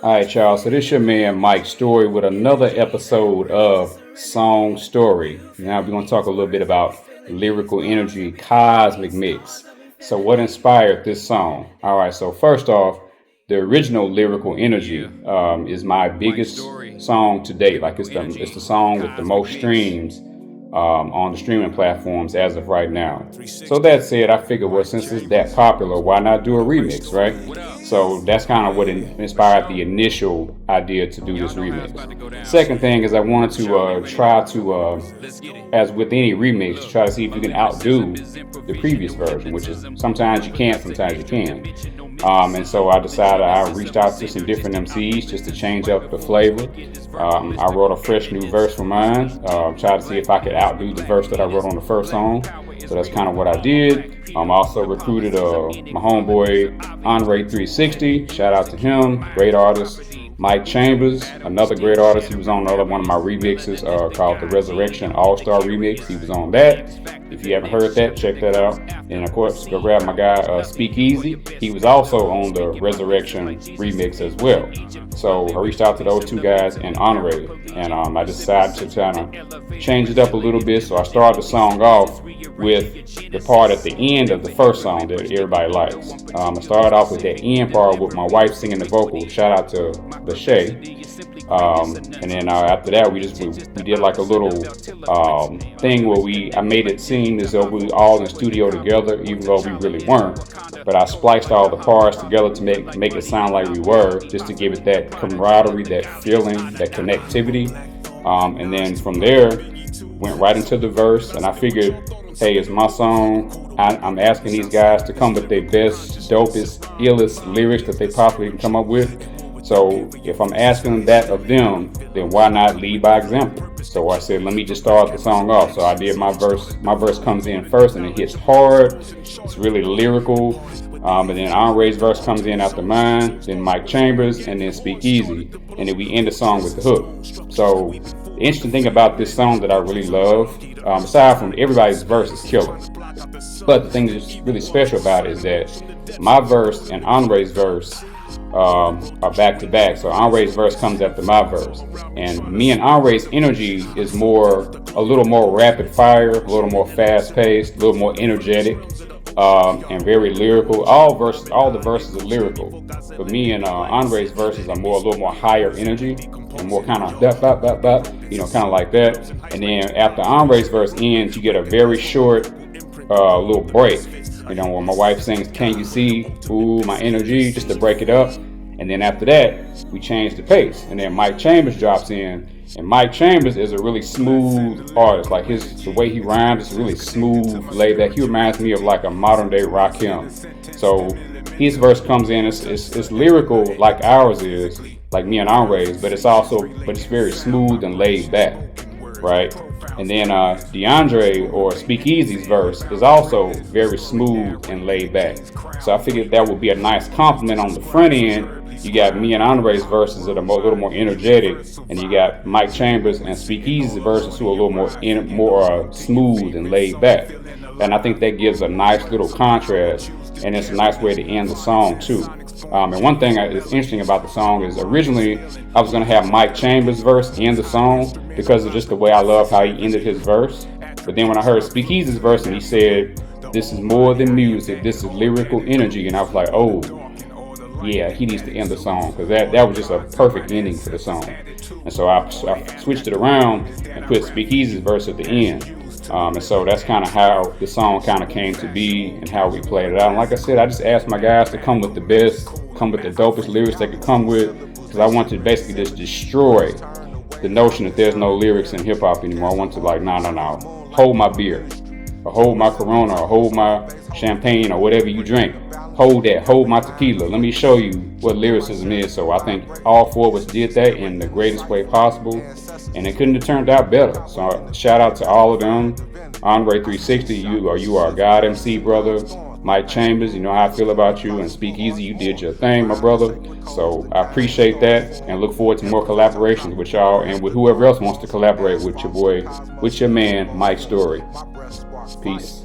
All right, y'all. So this your man Mike Story with another episode of Song Story. Now we're gonna talk a little bit about Lyrical Energy Cosmic Mix. So what inspired this song? All right. So first off, the original Lyrical Energy is my biggest song to date. Like it's the song with the most streams on the streaming platforms as of right now. So that said, I figured, well, since it's that popular, why not do a remix, right? So that's kind of what inspired the initial idea to do this remix. Second thing is I wanted to try to, as with any remix, try to see if you can outdo the previous version, which is sometimes you can't, sometimes you can. And so I decided I reached out to some different MCs just to change up the flavor. I wrote a fresh new verse for mine, tried to see if I could outdo the verse that I wrote on the first song. So that's kind of what I did. Also recruited my homeboy Andre 360. Shout out to him, great artist. Mike Chambers, another great artist. He was on another one of my remixes called the Resurrection All-Star Remix. He was on that. If you haven't heard that, check that out. And of course, go grab my guy Speakeasy. He was also on the Resurrection remix as well. So I reached out to those two guys and Andre, and I decided to kind of change it up a little bit. So I started the song off with the part at the end of the first song that everybody likes. I started off with that end part with my wife singing the vocal. Shout out to Lachey. And then after that, we did like a little thing where I made it seem as though we were all in the studio together, even though we really weren't. But I spliced all the parts together to make it sound like we were, just to give it that camaraderie, that feeling, that connectivity. And then from there, went right into the verse, and I figured, hey, it's my song. I'm asking these guys to come with their best, dopest, illest lyrics that they possibly can come up with. So if I'm asking that of them, then why not lead by example? So I said, let me just start the song off. So I did my verse. My verse comes in first, and it hits hard. It's really lyrical. And then Andre's verse comes in after mine, then Mike Chambers, and then Speakeasy. And then we end the song with the hook. So the interesting thing about this song that I really love, aside from everybody's verse is killer, but the thing that's really special about it is that my verse and Andre's verse are back to back. So Andre's verse comes after my verse, and me and Andre's energy is a little more rapid fire, a little more fast paced, a little more energetic, and very lyrical. All the verses are lyrical, but me and Andre's verses are a little more higher energy and more kind of kind of like that. And then after Andre's verse ends, you get a very short little break. When my wife sings, "Can you see? Ooh, my energy," just to break it up. And then after that, we change the pace. And then Mike Chambers drops in. And Mike Chambers is a really smooth artist. Like the way he rhymes is really smooth, laid back. He reminds me of like a modern day Rakim. So his verse comes in. It's lyrical like ours is, like me and Andre's, but it's very smooth and laid back, right? And then DeAndre or Speakeasy's verse is also very smooth and laid back. So I figured that would be a nice compliment on the front end. You got me and Andre's verses that are a little more energetic, and you got Mike Chambers and Speakeasy's verses who are a little more smooth and laid back. And I think that gives a nice little contrast, and it's a nice way to end the song too. And one thing that's interesting about the song is originally I was going to have Mike Chambers' verse end the song because of just the way I love how he ended his verse. But then when I heard Speakeasy's verse and he said, "This is more than music, this is lyrical energy," and I was like, oh, yeah, he needs to end the song, because that was just a perfect ending for the song. And so I switched it around and put Speakeasy's verse at the end. And so that's kind of how the song kind of came to be and how we played it out. And like I said, I just asked my guys to come with the best, come with the dopest lyrics they could come with, because I want to basically just destroy the notion that there's no lyrics in hip hop anymore. I want to no, hold my beer, or hold my Corona, or hold my champagne, or whatever you drink. Hold that, hold my tequila. Let me show you what lyricism is. So I think all four of us did that in the greatest way possible, and it couldn't have turned out better. So shout out to all of them. Andre 360, you are a God MC, brother. Mike Chambers, you know how I feel about you, and Speakeasy, you did your thing, my brother. So I appreciate that, and look forward to more collaborations with y'all and with whoever else wants to collaborate with your boy, with your man, Mike Story. Peace.